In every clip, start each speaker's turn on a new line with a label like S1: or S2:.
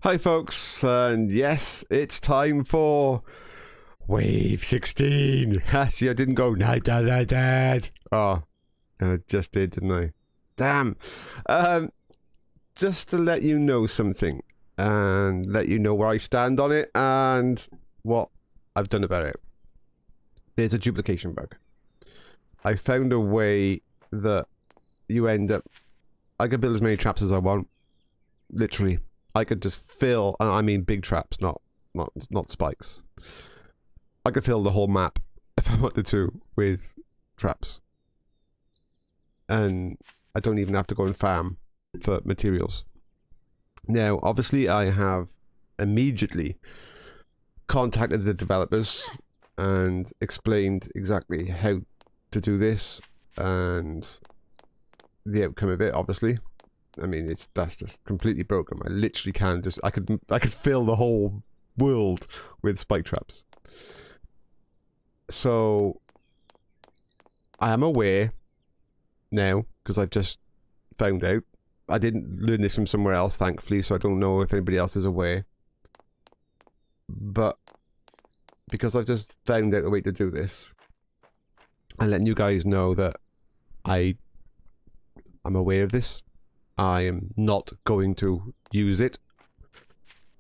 S1: Hi folks, and yes, it's time for Wave 16. See, I didn't go, dad. Oh, I just did, didn't I? Damn. Just to let you know something, and let you know where I stand on it, and what I've done about it. There's a duplication bug. I found a way that you end up... I can build as many traps as I want. Literally. I could just fill, I mean big traps, not spikes. I could fill the whole map, if I wanted to, with traps. And I don't even have to go and farm for materials. Now, obviously I have immediately contacted the developers and explained exactly how to do this and the outcome of it, obviously. I mean, that's just completely broken. I literally can just... I could fill the whole world with spike traps. So, I am aware now, because I've just found out. I didn't learn this from somewhere else, thankfully, so I don't know if anybody else is aware. But, because I've just found out a way to do this, I'm letting you guys know that I'm aware of this. I am not going to use it.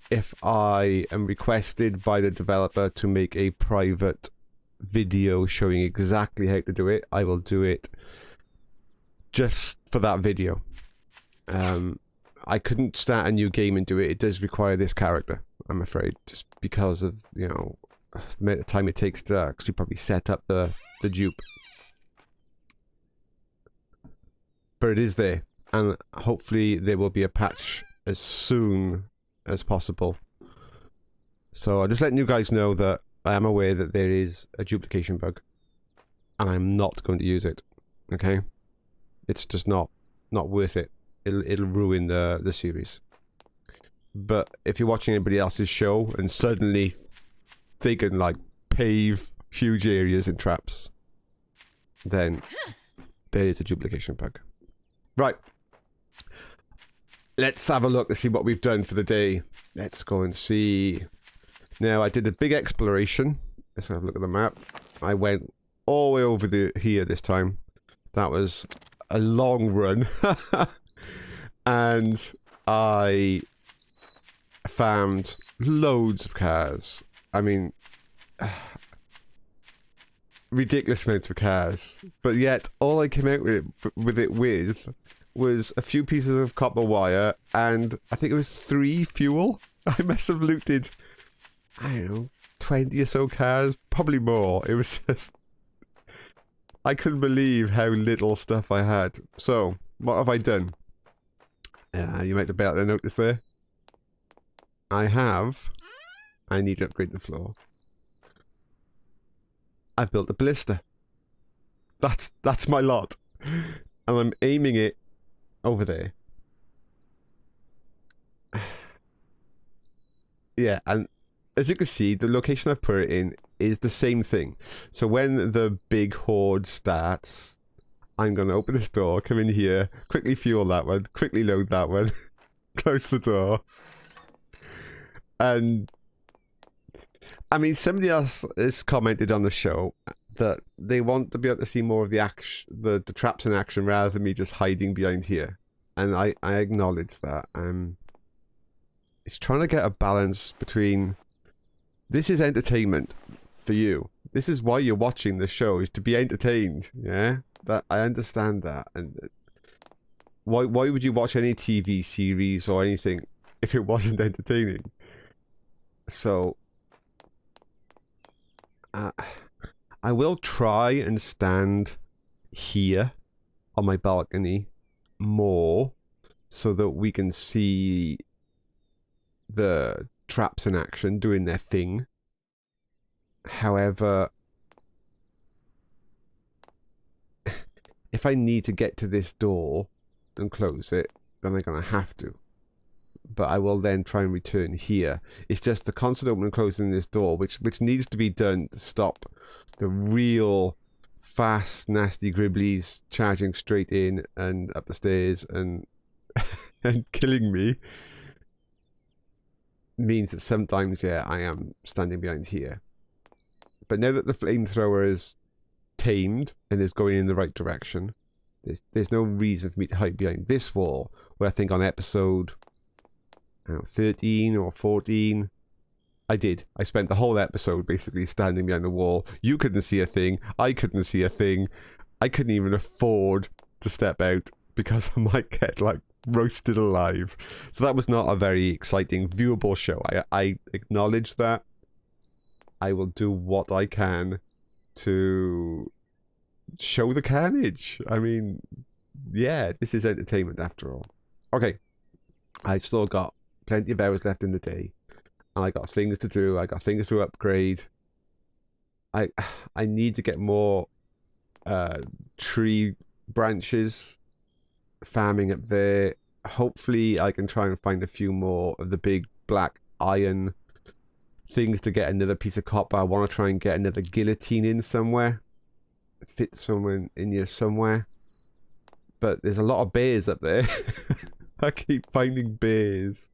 S1: If I am requested by the developer to make a private video showing exactly how to do it, I will do it just for that video. I couldn't start a new game and do it. It does require this character, I'm afraid, just because of, you know, the amount of time it takes to actually probably set up the dupe. But it is there. And hopefully there will be a patch as soon as possible. So I'm just letting you guys know that I am aware that there is a duplication bug. And I'm not going to use it. Okay? It's just not worth it. It'll ruin the series. But if you're watching anybody else's show and suddenly they can like pave huge areas in traps, then there is a duplication bug. Right. Let's have a look to see what we've done for the day. Let's go and see. Now, I did a big exploration. Let's have a look at the map. I went all the way over here this time. That was a long run. And I found loads of cars. I mean, ridiculous amounts of cars. But yet, all I came out with it was a few pieces of copper wire and I think it was 3 fuel. I must have looted, I don't know, 20 or so cars, probably more. It was just... I couldn't believe how little stuff I had. So, what have I done? You might have been able to notice there. I need to upgrade the floor. I've built a blister. That's my lot. And I'm aiming it over there. Yeah, and as you can see, the location I've put it in is the same thing. So when the big horde starts, I'm going to open this door, come in here, quickly fuel that one, quickly load that one, close the door. And I mean, somebody else has commented on the show that they want to be able to see more of the action, the traps in action, rather than me just hiding behind here. And I acknowledge that. It's trying to get a balance between... This is entertainment for you. This is why you're watching the show, is to be entertained, yeah? That I understand that. And why would you watch any TV series or anything if it wasn't entertaining? So... I will try and stand here on my balcony more so that we can see the traps in action doing their thing. However, if I need to get to this door and close it, then I'm going to have to. But I will then try and return here. It's just the constant opening and closing this door, which needs to be done to stop the real fast, nasty gribblies charging straight in and up the stairs and and killing me. means that sometimes, yeah, I am standing behind here. But now that the flamethrower is tamed and is going in the right direction, there's no reason for me to hide behind this wall, where I think on episode 13 or 14, I spent the whole episode basically standing behind the wall. You couldn't see a thing. I couldn't see a thing. I couldn't even afford to step out because I might get, like, roasted alive. So that was not a very exciting, viewable show. I acknowledge that. I will do what I can to show the carnage. I mean, yeah, this is entertainment after all. Okay, I've still got plenty of hours left in the day. And I got things to do. I got things to upgrade. I need to get more tree branches farming up there. Hopefully I can try and find a few more of the big black iron things to get another piece of copper. I want to try and get another guillotine in somewhere. Fit someone in here somewhere. But there's a lot of bears up there. I keep finding bears.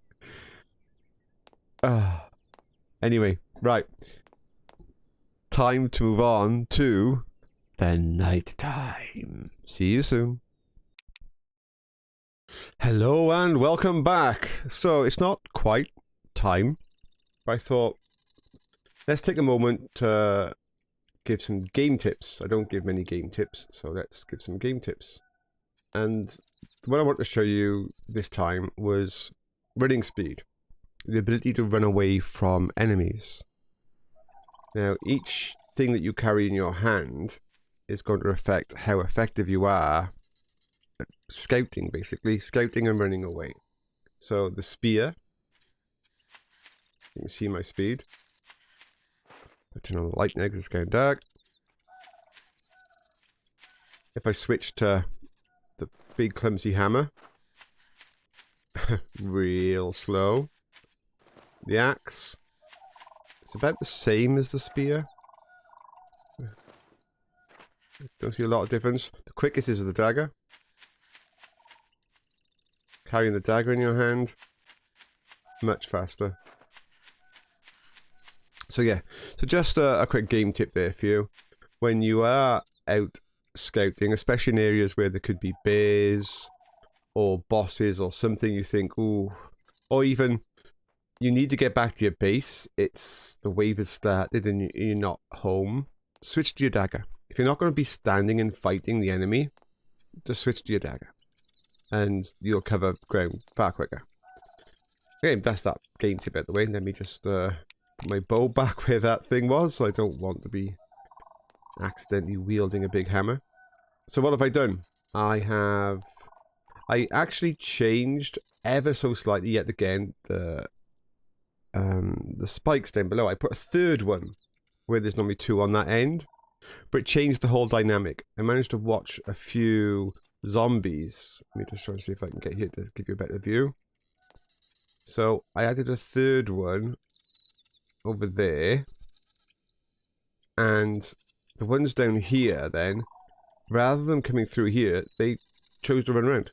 S1: Anyway, right. Time to move on to the night time. See you soon. Hello and welcome back. So it's not quite time, but I thought let's take a moment to give some game tips. I don't give many game tips, so let's give some game tips. And what I want to show you this time was running speed. The ability to run away from enemies. Now, each thing that you carry in your hand is going to affect how effective you are at scouting, basically. Scouting and running away. So, the spear. You can see my speed. I turn on the light now because it's going dark. If I switch to the big clumsy hammer. Real slow. The axe, it's about the same as the spear. Don't see a lot of difference. The quickest is the dagger. Carrying the dagger in your hand, much faster. So yeah, so just a quick game tip there for you. When you are out scouting, especially in areas where there could be bears or bosses or something you think, ooh, or even you need to get back to your base. It's the wave has started and you're not home. Switch to your dagger. If you're not going to be standing and fighting the enemy, just switch to your dagger. And you'll cover ground far quicker. Okay, that's that game tip out the way. Let me just put my bow back where that thing was. I don't want to be accidentally wielding a big hammer. So what have I done? I actually changed ever so slightly yet again the spikes down below. I put a third one where there's normally two on that end, but it changed the whole dynamic. I managed to watch a few zombies. Let me just try and see if I can get here to give you a better view. So I added a third one over there, and the ones down here then, rather than coming through here, they chose to run around.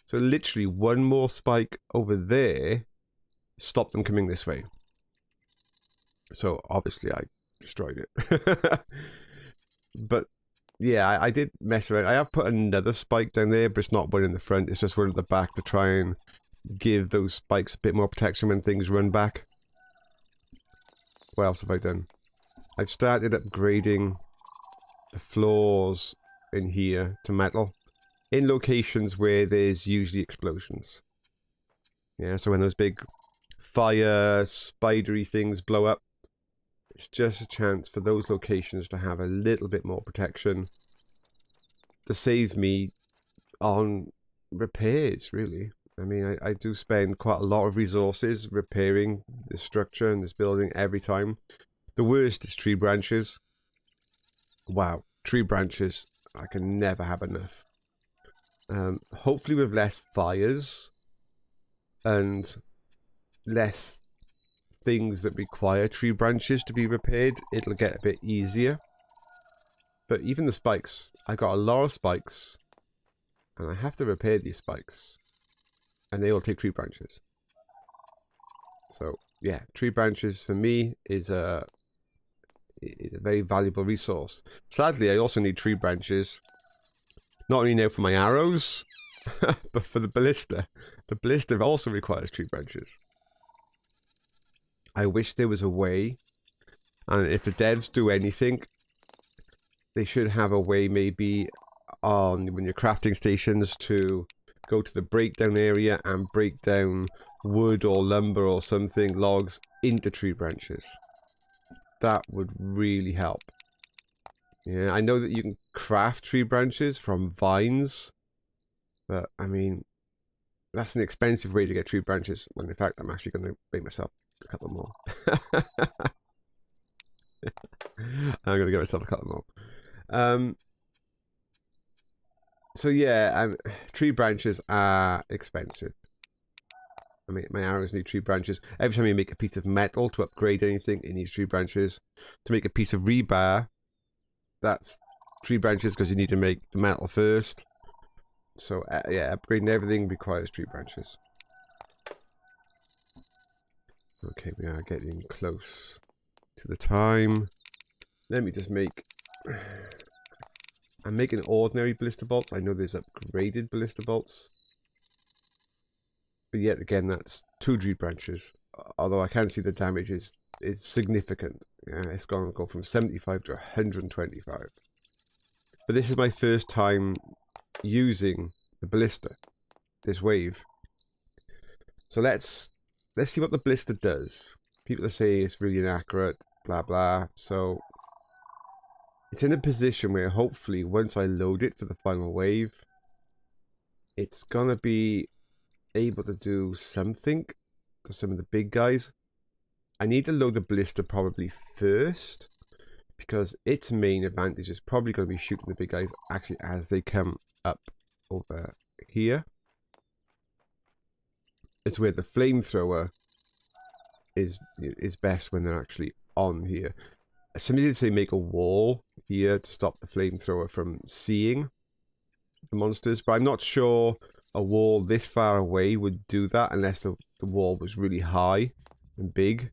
S1: So literally one more spike over there stop them coming this way. So obviously I destroyed it. But yeah, I did mess around. I have put another spike down there, but it's not one in the front. It's just one at the back to try and give those spikes a bit more protection when things run back. What else have I done? I've started upgrading the floors in here to metal in locations where there's usually explosions. Yeah, so when those big fire, spidery things blow up, it's just a chance for those locations to have a little bit more protection. That saves me on repairs, really. I mean, I do spend quite a lot of resources repairing this structure and this building every time. The worst is tree branches. Wow, tree branches, I can never have enough. Hopefully with less fires and less things that require tree branches to be repaired, it'll get a bit easier. But even the spikes, I got a lot of spikes and I have to repair these spikes, and they all take tree branches. So yeah, tree branches for me is a very valuable resource. Sadly, I also need tree branches, not only now for my arrows, but for the ballista. The ballista also requires tree branches. I wish there was a way, and if the devs do anything, they should have a way maybe on when you're crafting stations to go to the breakdown area and break down wood or lumber or something, logs, into tree branches. That would really help. Yeah, I know that you can craft tree branches from vines, but I mean, that's an expensive way to get tree branches, when in fact I'm actually going to make myself a couple more. I'm going to get myself a couple more. So yeah, tree branches are expensive. I mean, my arrows need tree branches. Every time you make a piece of metal to upgrade anything, it needs tree branches. To make a piece of rebar, that's tree branches because you need to make the metal first. So yeah, upgrading everything requires tree branches. Okay, we are getting close to the time. Let me just make... I'm making ordinary ballista bolts. I know there's upgraded ballista bolts. But yet again, that's 2 tree branches. Although I can see the damage is significant. Yeah, it's going to go from 75 to 125. But this is my first time using the ballista, this wave. So let's see what the ballista does. People are saying it's really inaccurate, blah blah. So it's in a position where hopefully once I load it for the final wave, it's gonna be able to do something to some of the big guys. I need to load the ballista probably first, because its main advantage is probably going to be shooting the big guys actually as they come up over here. It's where the flamethrower is best when they're actually on here. Somebody did say make a wall here to stop the flamethrower from seeing the monsters, but I'm not sure a wall this far away would do that unless the wall was really high and big.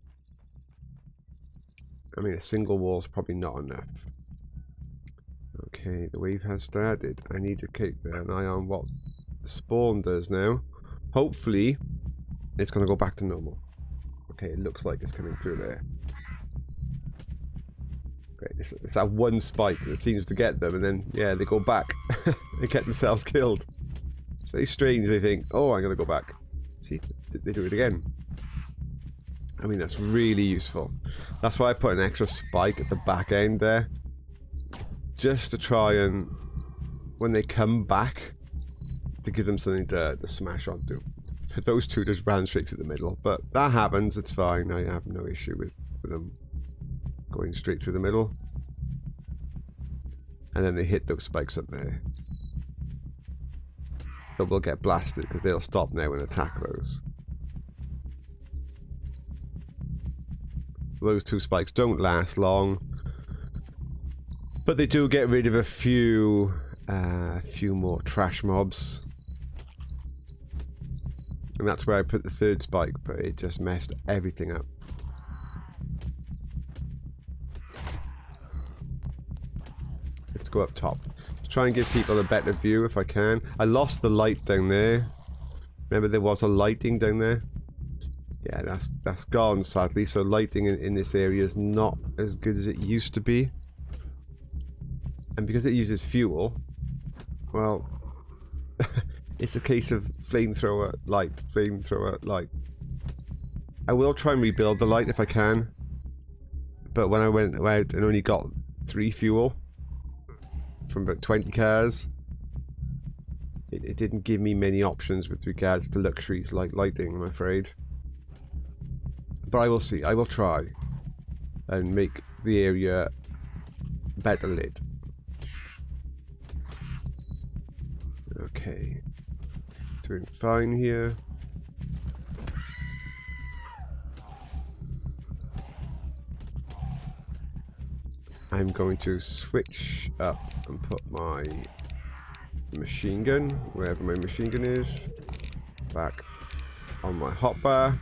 S1: I mean, a single wall is probably not enough. Okay, the wave has started. I need to keep an eye on what the spawn does now. Hopefully, it's going to go back to normal. Okay, it looks like it's coming through there. Great, it's that one spike that seems to get them, and then, yeah, they go back and get themselves killed. It's very strange. They think, oh, I'm going to go back. See, they do it again. I mean, that's really useful. That's why I put an extra spike at the back end there. Just to try and, when they come back, to give them something to smash onto. Those two just ran straight through the middle. But that happens, it's fine. I have no issue with them going straight through the middle. And then they hit those spikes up there. But we'll get blasted because they'll stop now and attack those. So those 2 spikes don't last long. But they do get rid of a few more trash mobs. And that's where I put the 3rd spike, but it just messed everything up. Let's go up top. Let's try and give people a better view if I can. I lost the light down there. Remember there was a lighting down there? Yeah, that's gone sadly. So lighting in this area is not as good as it used to be. And because it uses fuel, well, it's a case of flamethrower, light, flamethrower, light. I will try and rebuild the light if I can. But when I went out and only got 3 fuel from about 20 cars, it didn't give me many options with regards to luxuries like lighting, I'm afraid. But I will see. I will try and make the area better lit. Okay, doing fine here. I'm going to switch up and put my machine gun, wherever my machine gun is, back on my hotbar.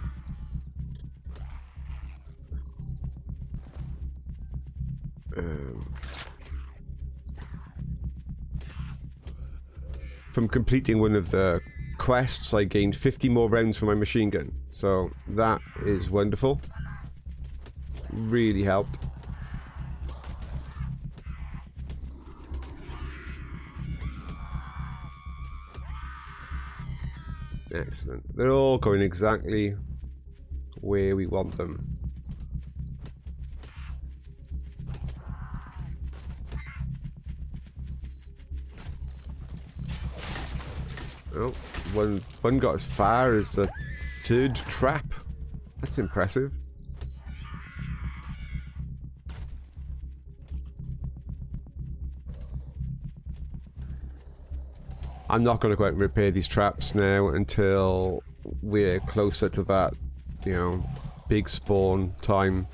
S1: From completing one of the quests, I gained 50 more rounds for my machine gun. So that is wonderful. Really helped. Excellent. They're all going exactly where we want them. Oh, one got as far as the third trap. That's impressive. I'm not going to go out and repair these traps now until we're closer to that, you know, big spawn time.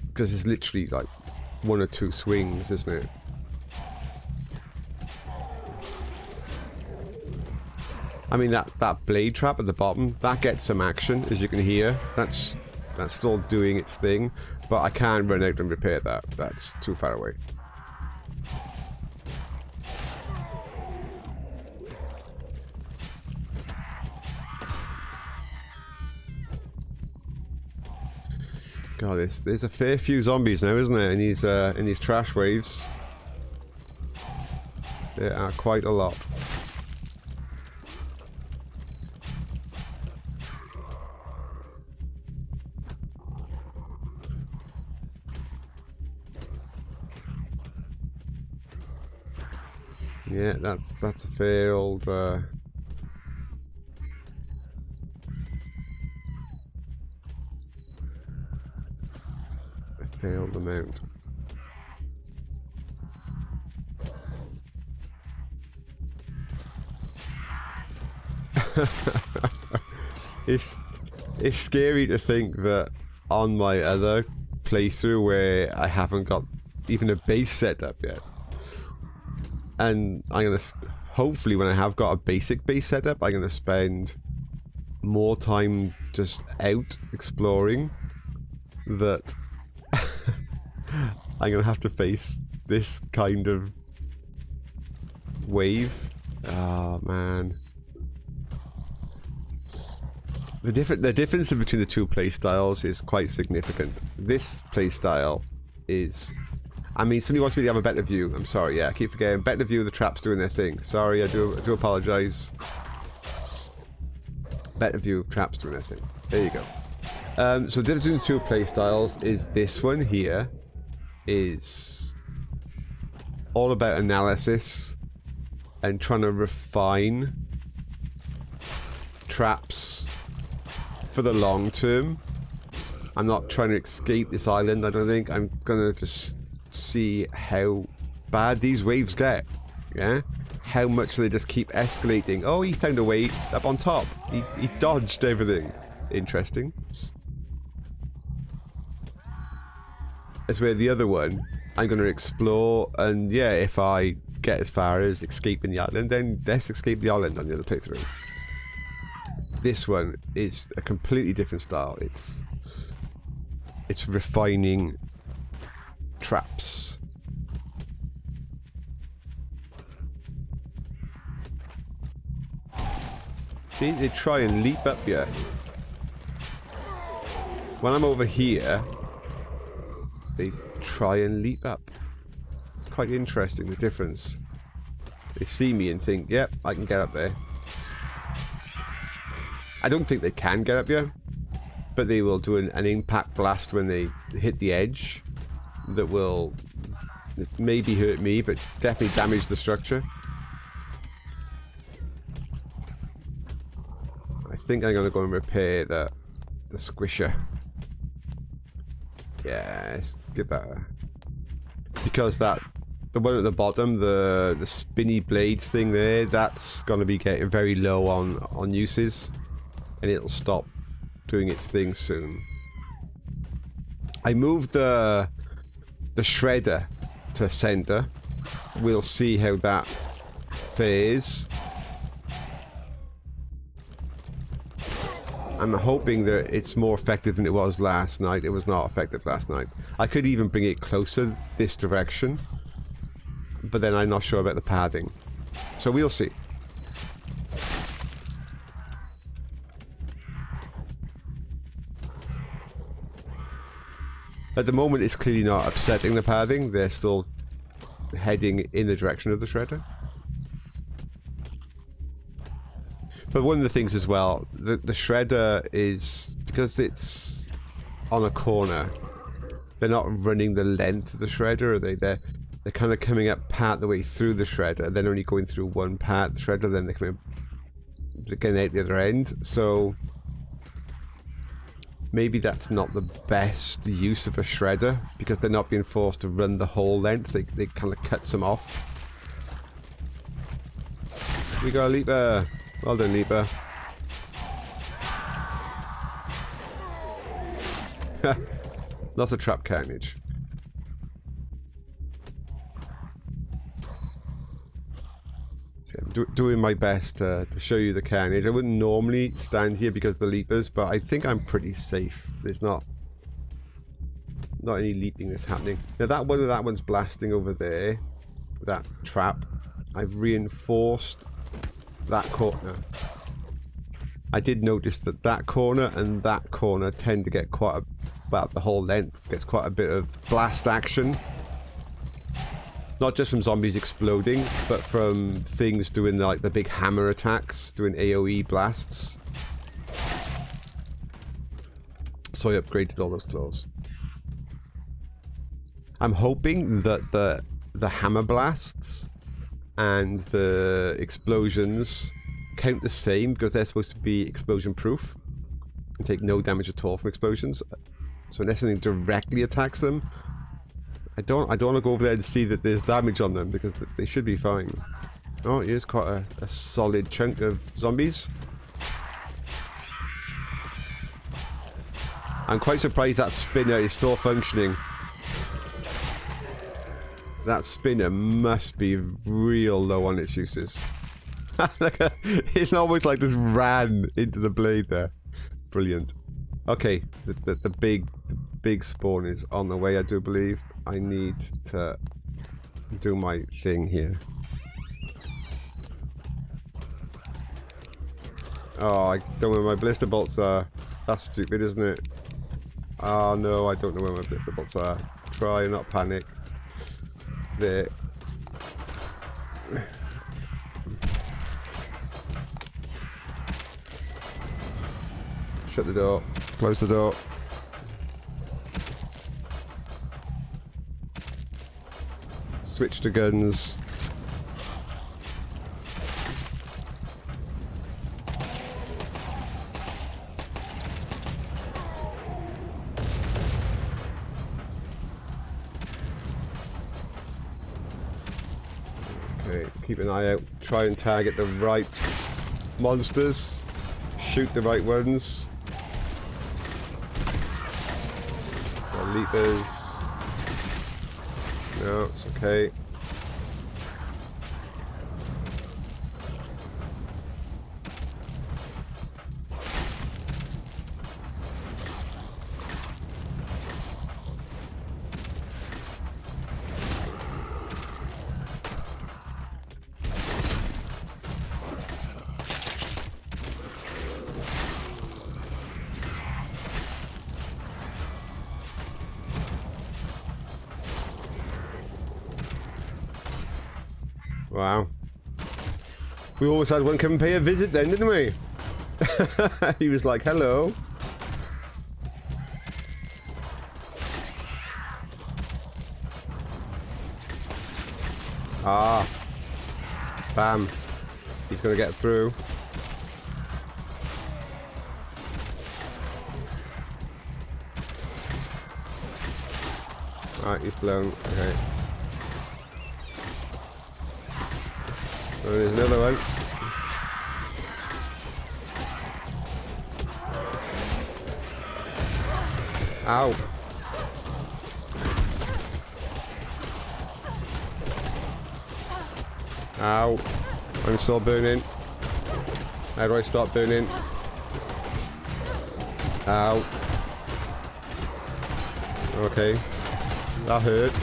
S1: Because it's literally like 1 or 2 swings, isn't it? I mean, that blade trap at the bottom, that gets some action, as you can hear. That's still doing its thing, but I can't run out and repair that. That's too far away. God, there's a fair few zombies now, isn't there? In these trash waves, there are quite a lot. Yeah, that's a fair old. Failed amount. It's scary to think that on my other playthrough where I haven't got even a base set up yet, and I'm gonna hopefully when I have got a basic base set up, I'm gonna spend more time just out exploring. That I'm gonna have to face this kind of wave. Oh man, the difference between the two playstyles is quite significant. This playstyle is, I mean, somebody wants me to have a better view. I'm sorry, yeah, I keep forgetting. Better view of the traps doing their thing. Sorry, I do apologize. Better view of traps doing their thing. There you go. So the difference between the two playstyles is this one here is all about analysis and trying to refine traps for the long term. I'm not trying to escape this island, I don't think. I'm gonna just see how bad these waves get. Yeah? How much they just keep escalating. Oh, he found a way up on top. He dodged everything. Interesting. As where the other one, I'm going to explore, and yeah, if I get as far as escaping the island, then let's escape the island on the other playthrough. This one is a completely different style. It's refining traps. See, they try and leap up here. When I'm over here, they try and leap up. It's quite interesting, the difference. They see me and think, yep, I can get up there. I don't think they can get up here, but they will do an impact blast when they hit the edge that will maybe hurt me, but definitely damage the structure. I think I'm going to go and repair the squisher. Yeah, let's give that a... Because the one at the bottom, the spinny blades thing there, that's going to be getting very low on uses. And it'll stop doing its thing soon. I moved the shredder to center. We'll see how that fares. I'm hoping that it's more effective than it was last night. It was not effective last night. I could even bring it closer this direction, but then I'm not sure about the padding. So we'll see. At the moment, it's clearly not upsetting the padding. They're still heading in the direction of the shredder. But one of the things as well, the shredder is, because it's on a corner, they're not running the length of the shredder, are they? They're kind of coming up part the way through the shredder, then only going through one part of the shredder, then they're getting out the other end. So maybe that's not the best use of a shredder, because they're not being forced to run the whole length. They kind of cut some off. We got a leaper. Well done, leaper. Lots of trap carnage. So I'm doing my best to show you the carnage. I wouldn't normally stand here because of the leapers, but I think I'm pretty safe. There's not any leaping that's happening. Now that one's blasting over there. That trap. I've reinforced that corner. I did notice that that corner and that corner tend to get the whole length gets quite a bit of blast action. Not just from zombies exploding, but from things doing like the big hammer attacks, doing AoE blasts. So I upgraded all those throws. I'm hoping that the hammer blasts and the explosions count the same, because they're supposed to be explosion proof and take no damage at all from explosions. So unless anything directly attacks them, I don't want to go over there and see that there's damage on them, because they should be fine. Oh, here's quite a solid chunk of zombies. I'm quite surprised that spinner is still functioning. That spinner must be real low on its uses. It's almost like this ran into the blade there. Brilliant. Okay, the big spawn is on the way, I do believe. I need to do my thing here. Oh, I don't know where my blister bolts are. That's stupid, isn't it? Oh no, I don't know where my blister bolts are. Try and not panic. There. Shut the door. Close the door. Switch to guns. Keep an eye out. Try and target the right monsters. Shoot the right ones. Leapers. No, it's okay. Wow. We almost had one come and pay a visit then, didn't we? He was like, hello. Ah. Damn. He's gonna get through. Alright, he's blown. Okay. Oh, there's another one. Ow. Ow. I'm still burning. How do I stop burning? Ow. Okay. That hurt.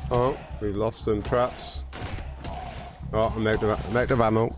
S1: Oh, we lost some traps. Oh, I'm out of ammo.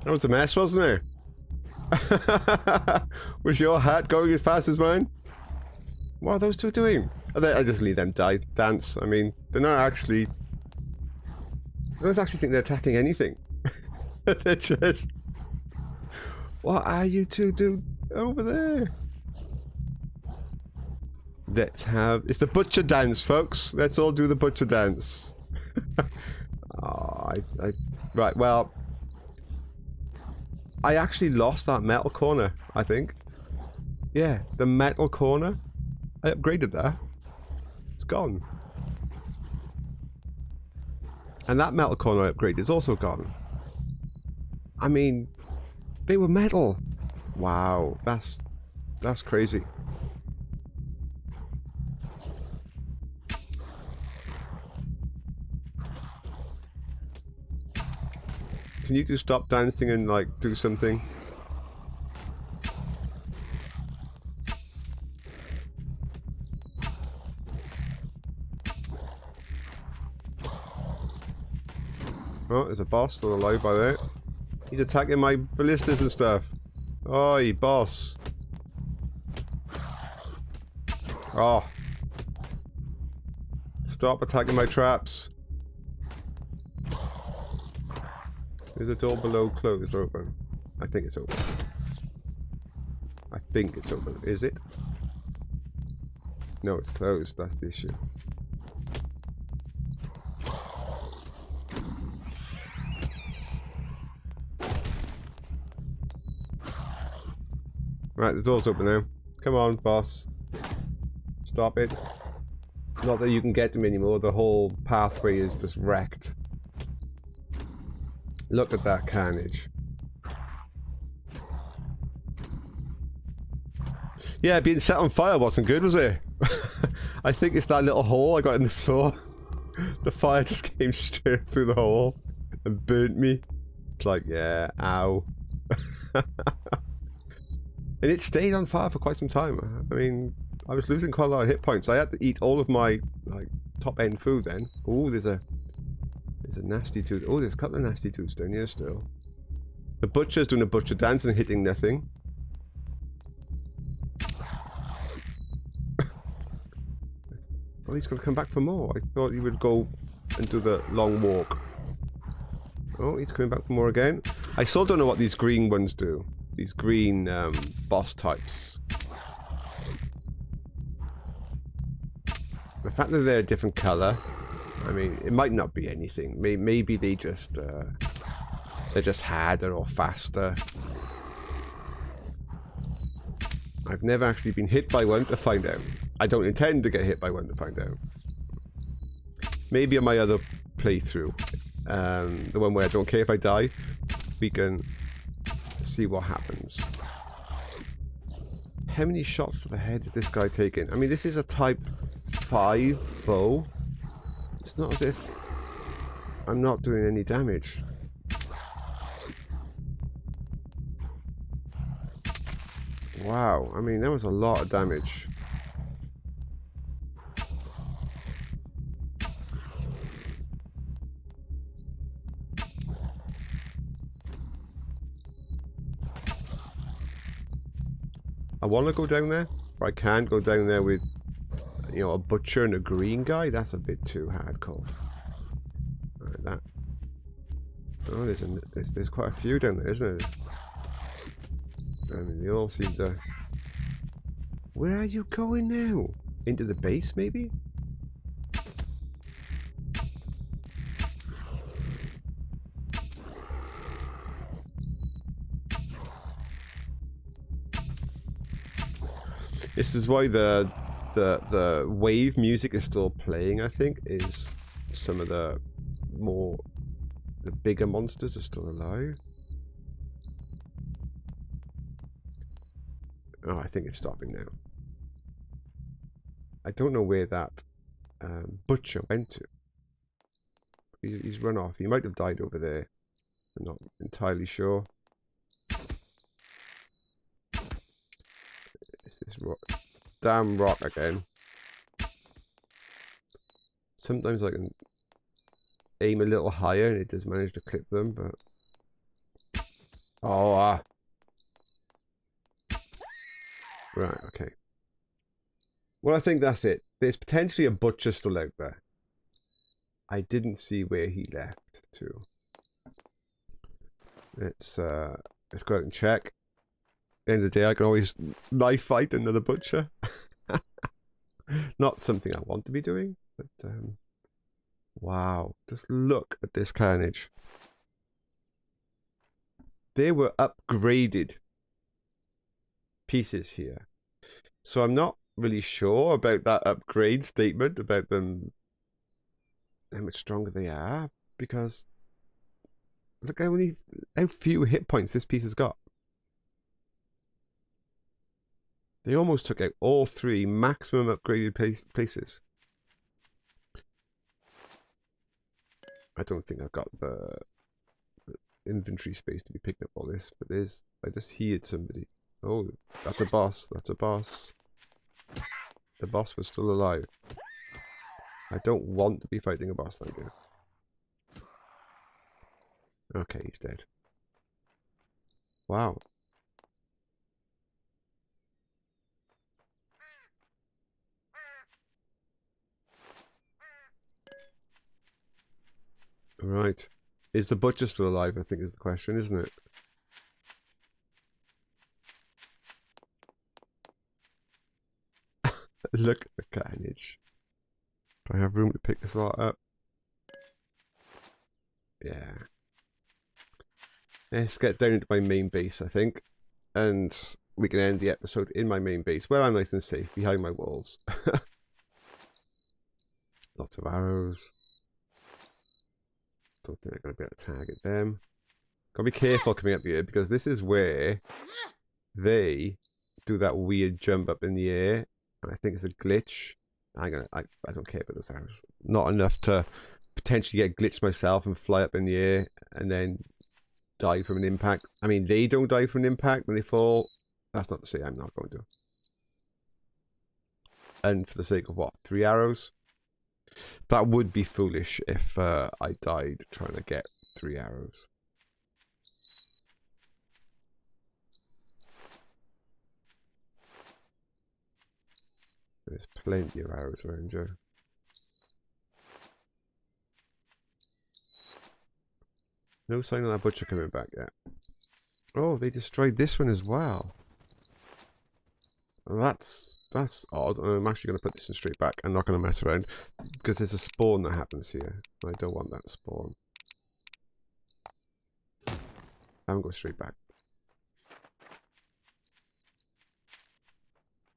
S1: That was a mess, wasn't it? Was your hat going as fast as mine? What are those two doing? I just leave them dance. I mean, they're not actually... I don't actually think they're attacking anything. They're just... What are you two doing over there? Let's have... It's the butcher dance, folks. Let's all do the butcher dance. Oh, Right, well... I actually lost that metal corner, I think. Yeah, the metal corner. I upgraded that. It's gone. And that metal corner I upgraded is also gone. I mean, they were metal. Wow, that's crazy. Can you just stop dancing and, like, do something? Oh, there's a boss still alive by there. He's attacking my ballistas and stuff. Oi, boss. Oh. Stop attacking my traps. Is the door below closed or open? I think it's open. I think it's open. Is it? No, it's closed. That's the issue. Right, the door's open now. Come on, boss. Stop it. Not that you can get them anymore. The whole pathway is just wrecked. Look at that carnage. Yeah, being set on fire wasn't good, was it? I think it's that little hole I got in the floor. The fire just came straight through the hole and burnt me. It's like, yeah, ow. And it stayed on fire for quite some time. I mean, I was losing quite a lot of hit points. I had to eat all of my, like, top-end food then. Oh, there's a nasty tooth. Oh, there's a couple of nasty tooths down here still. The butcher's doing a butcher dance and hitting nothing. Oh, he's gonna come back for more. I thought he would go and do the long walk. Oh, he's coming back for more again. I still don't know what these green ones do. These green boss types. The fact that they're a different colour, I mean, it might not be anything. Maybe they just they're just harder or faster. I've never actually been hit by one to find out. I don't intend to get hit by one to find out. Maybe on my other playthrough, the one where I don't care if I die, we can see what happens. How many shots to the head is this guy taking? I mean, this is a type 5 bow. It's not as if I'm not doing any damage. Wow, I mean, that was a lot of damage. I want to go down there, but I can't go down there with, you know, a butcher and a green guy. That's a bit too hardcore. Alright, that. Oh, there's quite a few down there, isn't there? I mean, they all seem to... Where are you going now? Into the base, maybe? This is why the wave music is still playing, I think, is some of the bigger monsters are still alive. Oh, I think it's stopping now. I don't know where that butcher went to. He's run off. He might have died over there. I'm not entirely sure. Is this rock? Damn rock again. Sometimes I can aim a little higher and it does manage to clip them, but... Oh, Right, okay. Well, I think that's it. There's potentially a butcher still out there. I didn't see where he left to. Let's go out and check. At the end of the day, I can always knife fight another butcher. Not something I want to be doing, but wow, just look at this carnage. They were upgraded pieces here. So I'm not really sure about that upgrade statement about them, how much stronger they are, because look how few hit points this piece has got. They almost took out all 3 maximum upgraded places. I don't think I've got the inventory space to be picking up all this, but I just heard somebody. Oh, that's a boss. That's a boss. The boss was still alive. I don't want to be fighting a boss, thank you. Okay, he's dead. Wow. Right. Is the butcher still alive, I think is the question, isn't it? Look at the carnage. Do I have room to pick this lot up? Yeah. Let's get down into my main base, I think. And we can end the episode in my main base, where I'm nice and safe, behind my walls. Lots of arrows. Don't think I'm going to be able to target them. Gotta be careful coming up here, because this is where they do that weird jump up in the air. I think it's a glitch. I don't care about those arrows. Not enough to potentially get glitched myself and fly up in the air and then die from an impact. I mean, they don't die from an impact when they fall. That's not to say I'm not going to. And for the sake of what? 3 arrows? That would be foolish if I died trying to get 3 arrows. There's plenty of arrows around here. No sign of that butcher coming back yet. Oh, they destroyed this one as well. Well, that's odd. I'm actually going to put this one straight back. I'm not going to mess around because there's a spawn that happens here. I don't want that spawn. I'm going straight back.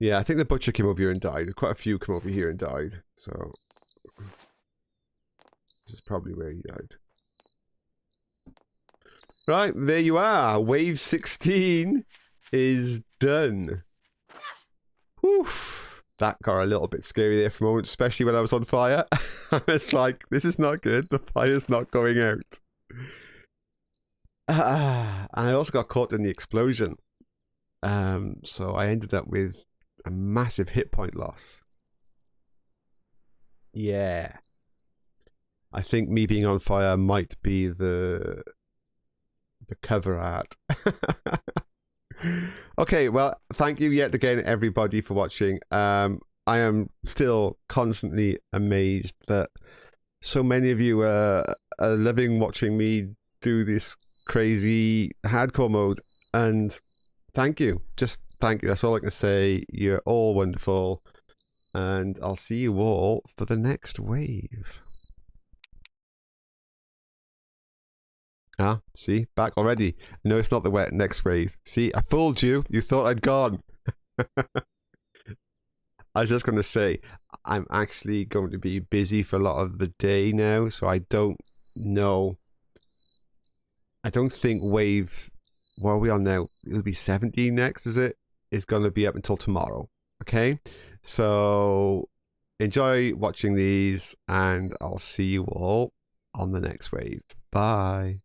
S1: Yeah, I think the butcher came over here and died. Quite a few come over here and died. So this is probably where he died. Right, there you are. Wave 16 is done. Oof. that got a little bit scary there for a moment, especially when I was on fire. I was like, this is not good. The fire's not going out. And I also got caught in the explosion. So I ended up with a massive hit point loss. Yeah. I think me being on fire might be the cover art. Okay, well, thank you yet again, everybody, for watching. I am still constantly amazed that so many of you are loving watching me do this crazy hardcore mode, and thank you. Just thank you. That's all I can say. You're all wonderful, and I'll see you all for the next wave. Ah, see? Back already. No, it's not the wet next wave. See? I fooled you. You thought I'd gone. I was just going to say, I'm actually going to be busy for a lot of the day now, so I don't know. I don't think wave... What are we on now? It'll be 17 next, is it? It's going to be up until tomorrow. Okay? So, enjoy watching these, and I'll see you all on the next wave. Bye.